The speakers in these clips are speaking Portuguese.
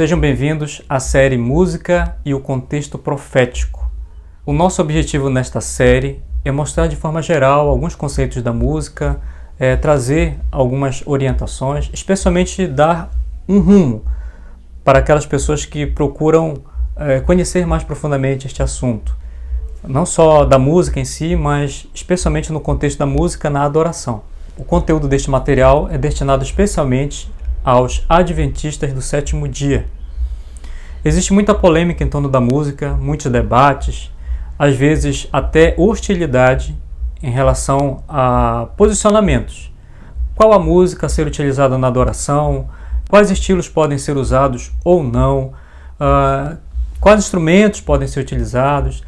Sejam bem-vindos à série Música e o Contexto Profético. O nosso objetivo nesta série é mostrar de forma geral alguns conceitos da música, trazer algumas orientações, especialmente dar um rumo para aquelas pessoas que procuram conhecer mais profundamente este assunto. Não só da música em si, mas especialmente no contexto da música na adoração. O conteúdo deste material é destinado especialmente aos adventistas do sétimo dia. Existe muita polêmica em torno da música, muitos debates, às vezes até hostilidade em relação a posicionamentos. Qual a música a ser utilizada na adoração? Quais estilos podem ser usados ou não? Quais instrumentos podem ser utilizados?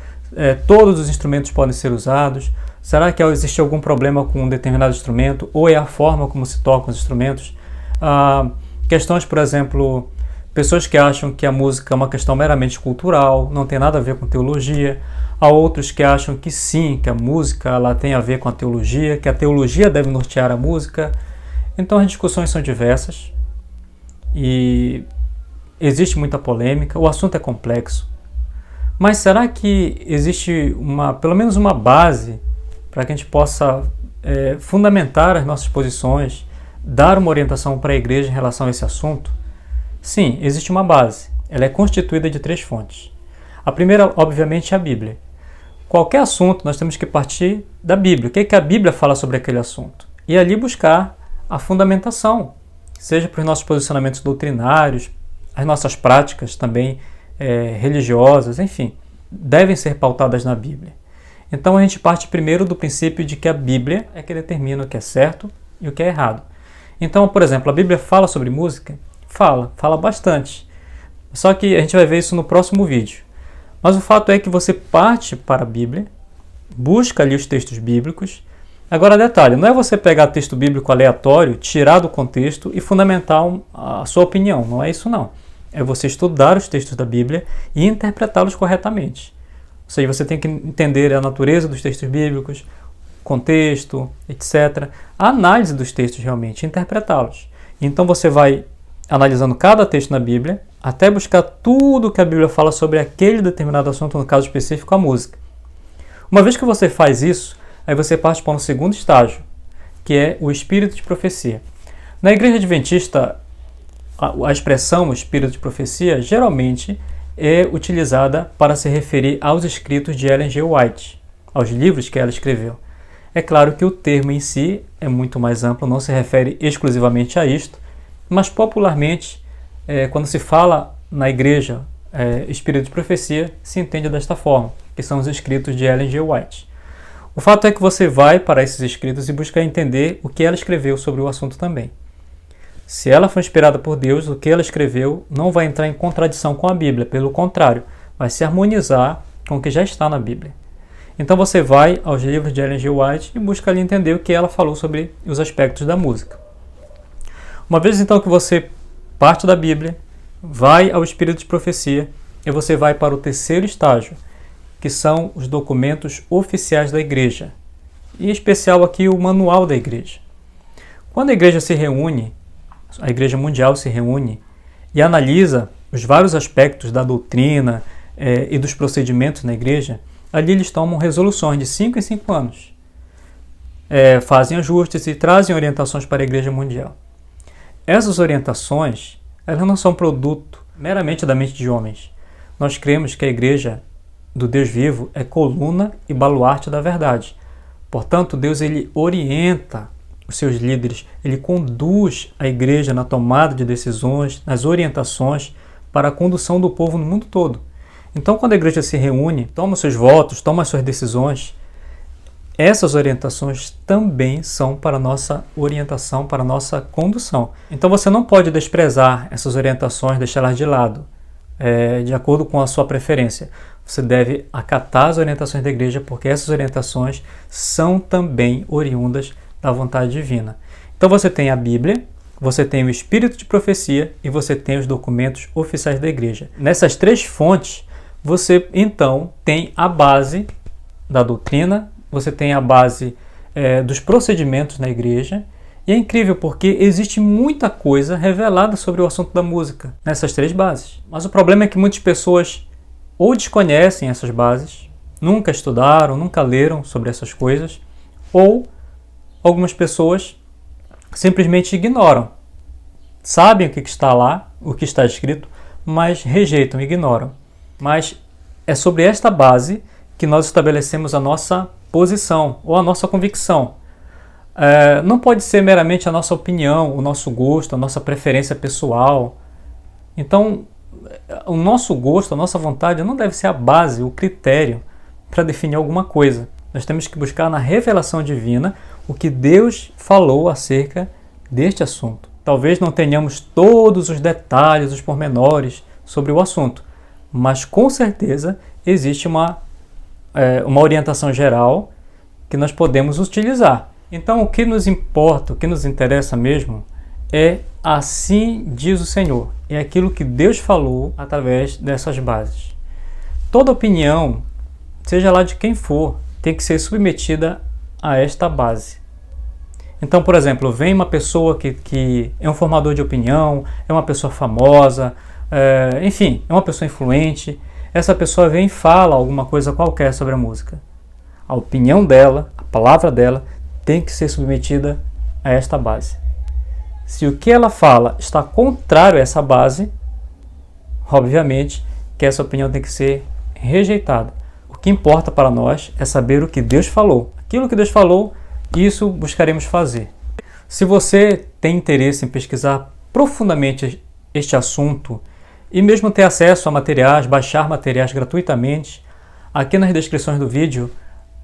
Todos os instrumentos podem ser usados? Será que existe algum problema com um determinado instrumento? Ou é a forma como se tocam os instrumentos? Questões, por exemplo, pessoas que acham que a música é uma questão meramente cultural, não tem nada a ver com teologia. Há outros que acham que sim, que a música ela tem a ver com a teologia, que a teologia deve nortear a música. Então as discussões são diversas e existe muita polêmica, o assunto é complexo. Mas será que existe pelo menos uma base para que a gente possa fundamentar as nossas posições, dar uma orientação para a igreja em relação a esse assunto? Sim, existe uma base. Ela é constituída de 3 fontes. A primeira, obviamente, é a Bíblia. Qualquer assunto, nós temos que partir da Bíblia. O que é que a Bíblia fala sobre aquele assunto? E ali buscar a fundamentação, seja para os nossos posicionamentos doutrinários, as nossas práticas também religiosas, enfim, devem ser pautadas na Bíblia. Então a gente parte primeiro do princípio de que a Bíblia é que determina o que é certo e o que é errado. Então, por exemplo, a Bíblia fala sobre música? Fala bastante. Só que a gente vai ver isso no próximo vídeo. Mas o fato é que você parte para a Bíblia, busca ali os textos bíblicos. Agora, detalhe, não é você pegar texto bíblico aleatório, tirar do contexto e fundamentar a sua opinião. Não é isso, não. É você estudar os textos da Bíblia e interpretá-los corretamente. Ou seja, você tem que entender a natureza dos textos bíblicos, contexto, etc. A análise dos textos realmente, interpretá-los. Então você vai analisando cada texto na Bíblia, até buscar tudo que a Bíblia fala sobre aquele determinado assunto, no caso específico, a música. Uma vez que você faz isso, aí você parte para um segundo estágio, que é o espírito de profecia. Na igreja adventista, a expressão espírito de profecia geralmente é utilizada para se referir aos escritos de Ellen G. White, aos livros que ela escreveu. É claro que o termo em si é muito mais amplo, não se refere exclusivamente a isto, mas popularmente, quando se fala na igreja espírito de profecia, se entende desta forma, que são os escritos de Ellen G. White. O fato é que você vai para esses escritos e busca entender o que ela escreveu sobre o assunto também. Se ela foi inspirada por Deus, o que ela escreveu não vai entrar em contradição com a Bíblia, pelo contrário, vai se harmonizar com o que já está na Bíblia. Então você vai aos livros de Ellen G. White e busca ali entender o que ela falou sobre os aspectos da música. Uma vez então que você parte da Bíblia, vai ao espírito de profecia e você vai para o terceiro estágio, que são os documentos oficiais da igreja, e em especial aqui o manual da igreja. Quando a igreja se reúne, a igreja mundial se reúne e analisa os vários aspectos da doutrina e dos procedimentos na igreja, ali eles tomam resoluções de 5 em 5 anos, fazem ajustes e trazem orientações para a igreja mundial. Essas orientações, elas não são produto meramente da mente de homens. Nós cremos que a igreja do Deus vivo é coluna e baluarte da verdade. Portanto, Deus ele orienta os seus líderes, ele conduz a igreja na tomada de decisões, nas orientações para a condução do povo no mundo todo. Então, quando a igreja se reúne, toma os seus votos, toma as suas decisões, essas orientações também são para a nossa orientação, para a nossa condução. Então você não pode desprezar essas orientações, deixá-las de lado, de acordo com a sua preferência. Você deve acatar as orientações da igreja, porque essas orientações são também oriundas da vontade divina. Então você tem a Bíblia, você tem o espírito de profecia e você tem os documentos oficiais da igreja. Nessas 3 fontes, você então tem a base da doutrina, você tem a base dos procedimentos na igreja E é incrível porque existe muita coisa revelada sobre o assunto da música nessas 3 bases. Mas o problema é que muitas pessoas ou desconhecem essas bases, nunca estudaram, nunca leram sobre essas coisas, ou algumas pessoas simplesmente ignoram. Sabem o que está lá, o que está escrito, mas rejeitam, ignoram. Mas é sobre esta base que nós estabelecemos a nossa posição ou a nossa convicção. Não pode ser meramente a nossa opinião, o nosso gosto, a nossa preferência pessoal. Então, o nosso gosto, a nossa vontade não deve ser a base, o critério para definir alguma coisa. Nós temos que buscar na revelação divina o que Deus falou acerca deste assunto. Talvez não tenhamos todos os detalhes, os pormenores sobre o assunto, mas com certeza existe uma orientação geral que nós podemos utilizar. Então, o que nos importa, o que nos interessa mesmo é assim diz o Senhor. É aquilo que Deus falou através dessas bases. Toda opinião, seja lá de quem for, tem que ser submetida a esta base. Então, por exemplo, vem uma pessoa que é um formador de opinião, é uma pessoa famosa, enfim, é uma pessoa influente. Essa pessoa vem e fala alguma coisa qualquer sobre a música. A opinião dela, a palavra dela, tem que ser submetida a esta base. Se o que ela fala está contrário a essa base, obviamente que essa opinião tem que ser rejeitada. O que importa para nós é saber o que Deus falou. Aquilo que Deus falou, isso buscaremos fazer. Se você tem interesse em pesquisar profundamente este assunto e mesmo ter acesso a materiais, baixar materiais gratuitamente, aqui nas descrições do vídeo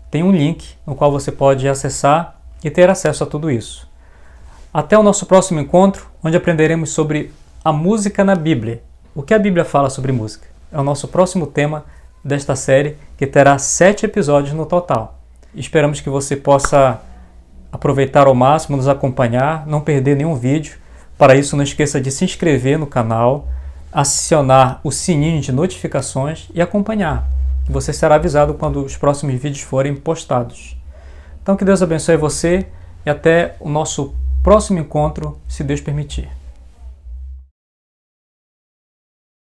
tem um link no qual você pode acessar e ter acesso a tudo isso. Até o nosso próximo encontro, onde aprenderemos sobre a música na Bíblia. O que a Bíblia fala sobre música? É o nosso próximo tema desta série, que terá 7 episódios no total. Esperamos que você possa aproveitar ao máximo, nos acompanhar, não perder nenhum vídeo. Para isso, não esqueça de se inscrever no canal, acionar o sininho de notificações e acompanhar. Você será avisado quando os próximos vídeos forem postados. Então, que Deus abençoe você e até o nosso próximo encontro, se Deus permitir.